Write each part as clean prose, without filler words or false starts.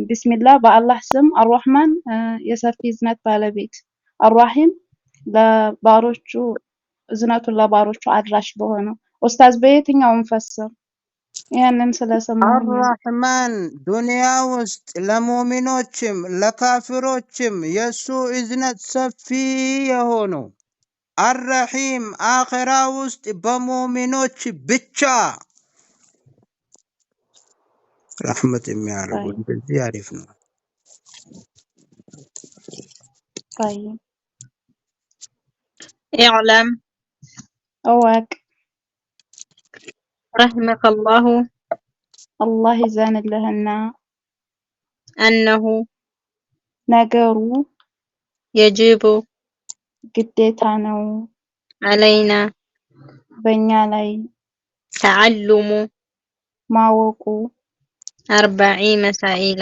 ቢስሚላህ በአላህ ስም አርራህማን የሰፊ እዝነት ባለቤት አርራሂም ለባሮቹ እዝነቱን ለባሮቹ አድራሽ በሆነው። ኡስታዝ በየትኛው እንፈስር? ይሄንን ስለሰማሁኝ አርራህማን ዱንያ ውስጥ ለሙእሚኖችም ለካፊሮችም የሱ እዝነት ሰፊ የሆነው፣ አርረሂም አኺራ ውስጥ በሙእሚኖች ብቻ ረህመት የሚያደርጉ እንደዚህ አሪፍ ነው። طيب اعلم أواك رحمك الله الله يزان لهنا أنه ነገሩ يجب ግዴታ ነው علينا በእኛ ላይ تعلم ማወቁ 40 مسائل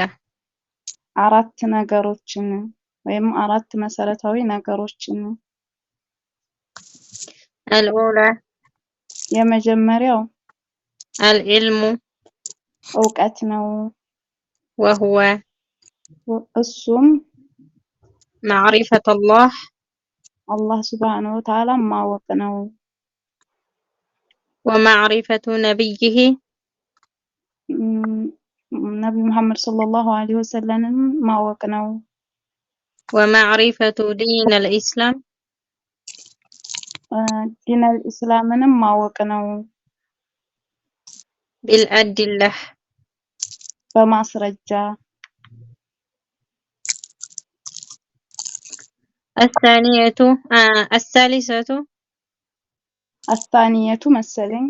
አራት ነገሮችን ወይም አራት መሰረታዊ ነገሮችን። الأولى የመጀመሪያው العلم እውቀት ነው። وهو እሱም معرفة الله አላህ ሱብሓነሁ ወተዓላ ማወቅ ነው። ومعرفة نبيه ነብዩ መሐመድ ሰለላሁ ዐለይሂ ወሰለም ማወቅ ነው። ومعرفة دين الإسلام ዲን አልኢስላምንም ማወቅ ነው بالأدلة በማስረጃ። الثالثة አስታኒየቱ መሰለኝ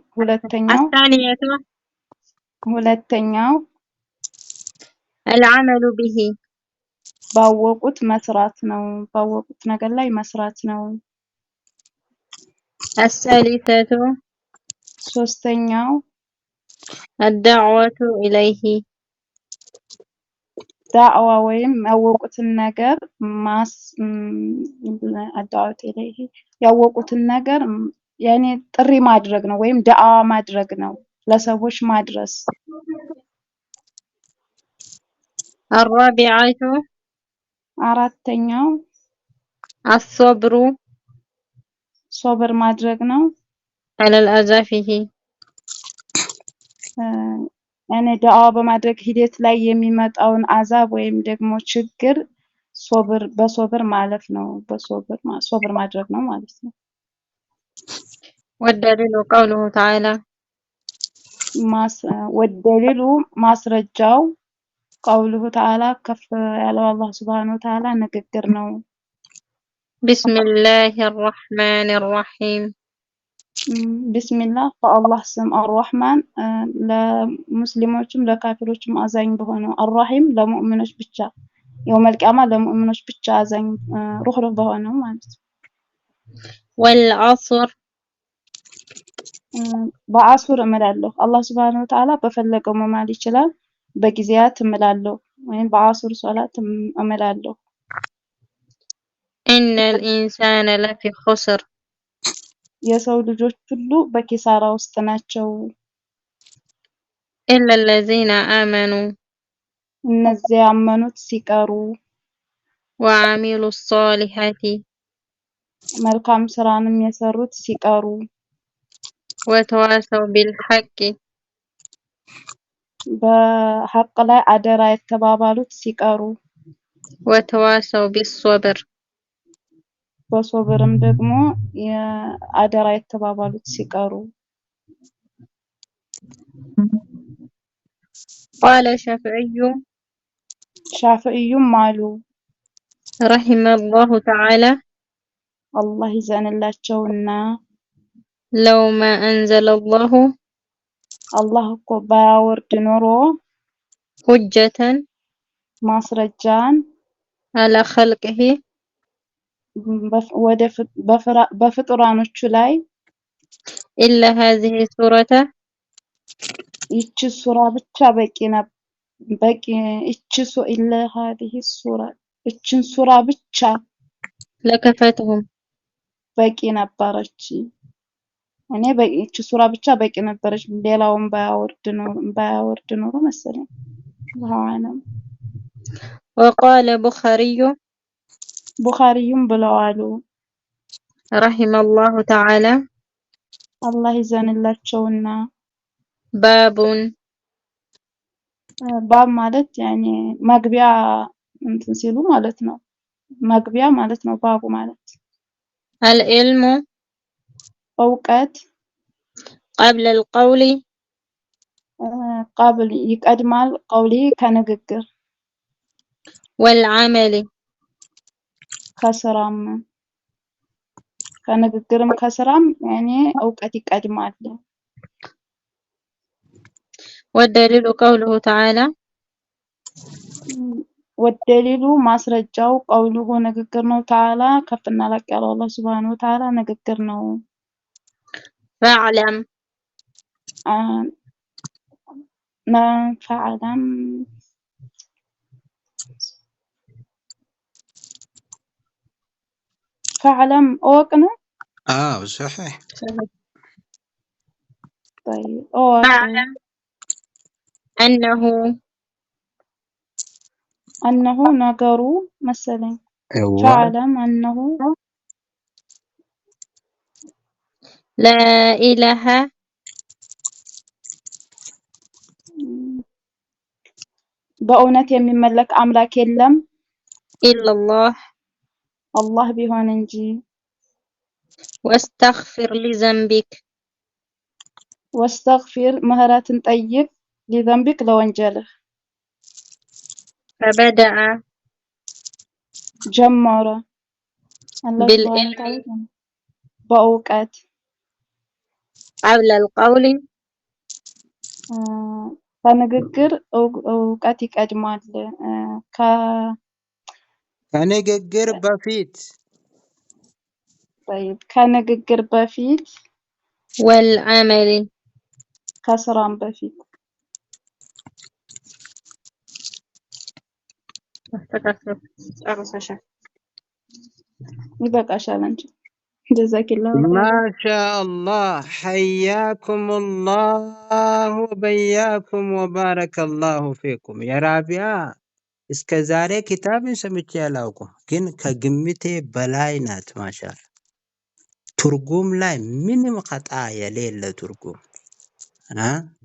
ሁለተኛው العمل به ባወቁት መስራት ነው። ባወቁት ነገር ላይ መስራት ነው። الثالثة ሶስተኛው الدعوة إليه ዳዕዋ ወይም ያወቁትን ነገር አዳውት ኢለይሂ ያወቁትን ነገር ያኔ ጥሪ ማድረግ ነው ወይም ዳዕዋ ማድረግ ነው፣ ለሰዎች ማድረስ። الرابعة አራተኛው الصبر ሶብር ማድረግ ነው على الأذى فيه ያኔ ዳዕዋ በማድረግ ሂደት ላይ የሚመጣውን አዛብ ወይም ደግሞ ችግር በሶብር ማለፍ ነው። ሶብር ማድረግ ነው ማለት ነው። والدليل قوله تعالى والدليل ማስረጃው قوله تعالى ከፍ ያለው አላህ ሱብሓነሁ ወተዓላ ንግግር ነው። بسم الله الرحمن الرحيم ቢስሚላህ በአላህ ስም አርራህማን ለሙስሊሞችም ለካፊሮችም አዛኝ በሆነው፣ አርራሂም ለሙእሚኖች ብቻ የውመል ቂያማ ለሙእሚኖች ብቻ አዛኝ ሩህሩህ በሆነው ማለት ነው። والعصر በአሱር እምላለሁ። አላህ ሱብሓነሁ ወተዓላ በፈለገው መማል ይችላል። በጊዜያት እምላለሁ ወይም በአሱር ሶላት እምላለሁ። إن الإنسان لفي خسر የሰው ልጆች ሁሉ በኪሳራ ውስጥ ናቸው። إلا الذين آمنوا እነዚያ ያመኑት ሲቀሩ፣ وعملوا الصالحات መልካም ስራንም የሰሩት ሲቀሩ፣ وتواصوا بالحق በሐቅ ላይ አደራ የተባባሉት ሲቀሩ፣ وتواصوا بالصبر በሶብርም ደግሞ የአደራ የተባባሉት ሲቀሩ። قال ሻፊዒዩም አሉ رحم الله تعالى አላህ ይዘንላቸውና لو ما أنزل الله አላህ እኮ ባያወርድ ኖሮ حجة ማስረጃን على خلقه በፍጡራኖቹ ላይ إلا هذه السورة ይቺ ሱራ ብቻ ኢላ هذه السورة ይቺን ሱራ ብቻ لكفتهم በቂ ነበረች። እኔ ይቺ ሱራ ብቻ በቂ ነበረች፣ ሌላውን ባያወርድ ኖሮ መሰለኝ። አላሁ አለም። وقال بخاري ቡኻሪዩም ብለዋሉ رحم الله تعالى አላህ ይዘንላቸውና باب ባብ ማለት ያኔ መግቢያ እንትን ሲሉ ማለት ነው። መግቢያ ማለት ነው ባቡ ማለት العلم እውቀት قبل القول قبل ይቀድማል ቀውሊ ከንግግር والعمل ከስራም ከንግግርም ከስራም ያኔ እውቀት ይቀድማል። والدليل قوله تعالى ወደሊሉ ማስረጃው ቀውሉሁ ንግግር ነው። ተዓላ ከፍና ላቅ ያለው አላህ ሱብሃነሁ ወተዓላ ንግግር ነው። فاعلم ፈዕለም ፈዕለም እወቅ ነው። صحيح. طيب እወቅ فاعلم أنه ነገሩ መሰለኝ ايوه ፈዕለም أنه لا إله በእውነት የሚመለክ አምላክ የለም إلا الله አላህ ቢሆን እንጂ واستغفر لذنبك واستغفر ምህረትን ጠይቅ لذنبك ለወንጀልህ فبدأ ጀመረ አላህ ሱብሃነሁ بالعلم ወተዓላ በእውቀት قبل القول ከንግግር እውቀት ይቀድማል ከንግግር በፊት طيب ከንግግር በፊት والعمل ከስራም በፊት ይበቃሻል አንቺ ጀዛኪላሁ ما ኸይር شاء الله. حياكم الله وبياكم وبارك الله فيكم يا رابعة. እስከ ዛሬ ኪታብን ሰምቼ አላውቅም፣ ግን ከግምቴ በላይ ናት። ማሻአላ ትርጉም ላይ ምንም ኸጣ የሌለ ትርጉም